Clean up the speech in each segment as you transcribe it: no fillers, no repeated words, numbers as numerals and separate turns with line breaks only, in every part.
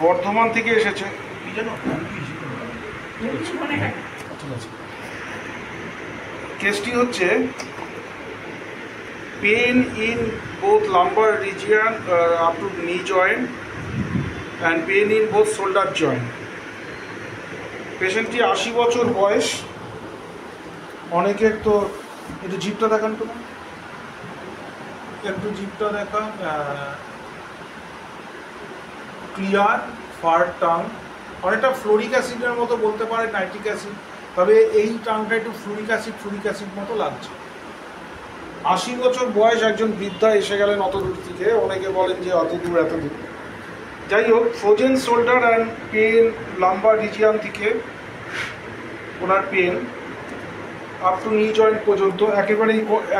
বর্ধমান থেকে এসেছে। কেসটি হচ্ছে pain in both lumbar region up to knee joint and pain in both shoulder joint. পেশেন্টটি 80 বছর বয়স। অনেকের তো একটু জিপটা দেখান, তো একটু জিপটা দেখান। ক্লিয়ার ফার টাং, অনেকটা ফ্লোরিক অ্যাসিডের মতো বলতে পারে, নাইট্রিক অ্যাসিড, তবে এই টাংটা একটু ফ্লুরিক অ্যাসিড মতো লাগছে। 80 বছর বয়স, একজন বৃদ্ধা এসে গেলেন অত দূর থেকে। অনেকে বলেন যে অত দূর এত দূর, যাই হোক। Frozen shoulder and pain lumbar region থেকে ওনার pain up to knee joint পর্যন্ত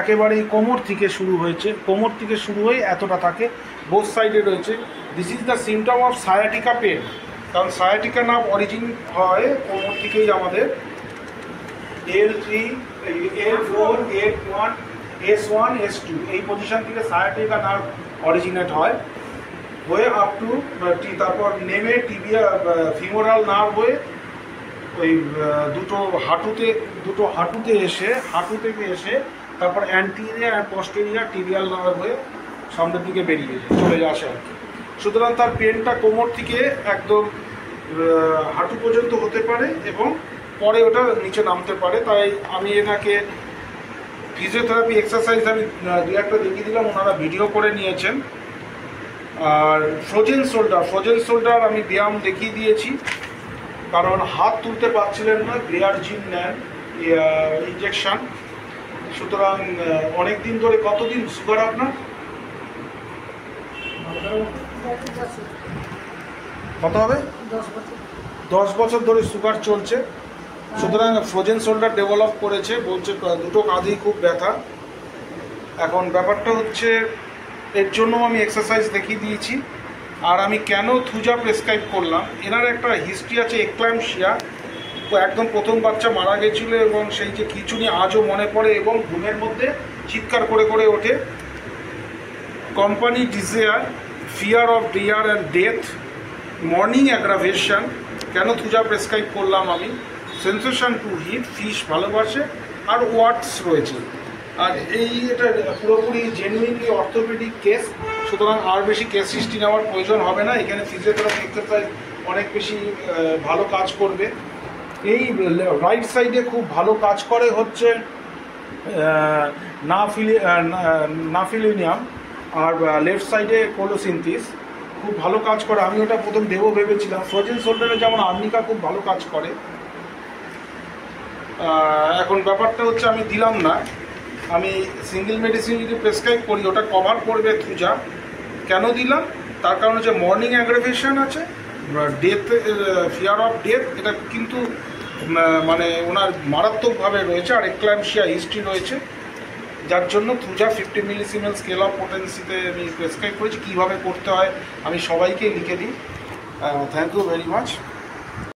একেবারেই কোমর থেকে শুরু হয়েছে। কোমর থেকে শুরু হয়ে এতটা থাকে, বোথ সাইডে রয়েছে। This is the symptom of sciatica pain, কারণ সায়াটিকা নার্ভ অরিজিন হয় কোমর থেকেই। আমাদের L3, L4, L1, S1, S2 এই পজিশন থেকে সায়াটিকা নার্ভ অরিজিনেট হয়, হয়ে আপ টু তারপর নেমে টিবিয়া ফিমোরাল নার্ভ হয়ে ওই দুটো হাঁটুতে এসে, হাঁটু থেকে এসে তারপর অ্যান্টিরিয়ার আর পস্টেরিয়ার টিবিয়াল নার্ভ হয়ে সামনের দিকে বেরিয়ে চলে আসে আর কি। সুতরাং তার পেনটা কোমর থেকে একদম হাঁটু পর্যন্ত হতে পারে এবং পরে ওটা নিচে নামতে পারে। তাই আমি এনাকে ফিজিওথেরাপি এক্সারসাইজ আমি দু একটা দেখিয়ে দিলাম, ওনারা ভিডিও করে নিয়েছেন। আর ফ্রোজেন শোল্ডার আমি ব্যায়াম দেখিয়ে দিয়েছি, কারণ হাত তুলতে পারছিলেন না, গ্লিয়ারজিন নেন ইঞ্জেকশন। সুতরাং অনেক দিন ধরে, কতদিন সুগার আপনার? কত হবে? 10 বছর ধরে সুগার চলছে। সুতরাং ফ্রোজেন শোল্ডার ডেভেলপ করেছে, বলছে দুটো কাঁধেই খুব ব্যথা। এখন ব্যাপারটা হচ্ছে, এর জন্য আমি এক্সারসাইজ দেখিয়ে দিয়েছি। আর আমি কেন থুজা প্রেসক্রাইব করলাম, এনার একটা হিস্ট্রি আছে এক্ল্যাম্পসিয়া। তো একদম প্রথম বাচ্চা মারা গেছিলো এবং সেই যে খিঁচুনি আজও মনে পড়ে এবং ঘুমের মধ্যে চিৎকার করে করে ওঠে। Company desire, fear of dear and death, morning aggravation. কেন থুজা প্রেসক্রাইব করলাম আমি, সেন্সেশন টু হিট, ফিশ ভালোবাসে, আর ওয়াটস রয়েছে। আর এটা পুরোপুরি জেনুইনলি অর্থোপেডিক কেস। সুতরাং আর বেশি কেস হিস্ট্রি নেওয়ার প্রয়োজন হবে না। এখানে ফিজিওথেরাপি এক্সারসাইজ অনেক বেশি ভালো কাজ করবে। এই রাইট সাইডে খুব ভালো কাজ করে হচ্ছে নাফিলিনিয়াম, আর লেফট সাইডে কোলোসিনথিস খুব ভালো কাজ করে। আমি ওটা প্রথম দেবো ভেবেছিলাম। ফ্রোজেন শোল্ডারে যেমন আর্নিকা খুব ভালো কাজ করে। এখন ব্যাপারটা হচ্ছে আমি দিলাম না, আমি সিঙ্গেল মেডিসিন যদি প্রেসক্রাইব করি ওটা কভার করবে থুজা। কেন দিলাম, তার কারণ হচ্ছে মর্নিং অ্যাগ্রাভেশন আছে, ডেথ, ফিয়ার অফ ডেথ, এটা কিন্তু মানে ওনার মারাত্মকভাবে রয়েছে, আর এক্ল্যাম্পসিয়া হিস্ট্রি রয়েছে, যার জন্য থুজা 50 মিলিসিমেল স্কেল অফ পোটেন্সিতে আমি প্রেসক্রাইব করেছি। কীভাবে করতে হয় আমি সবাইকে লিখে দিই। Thank you very much.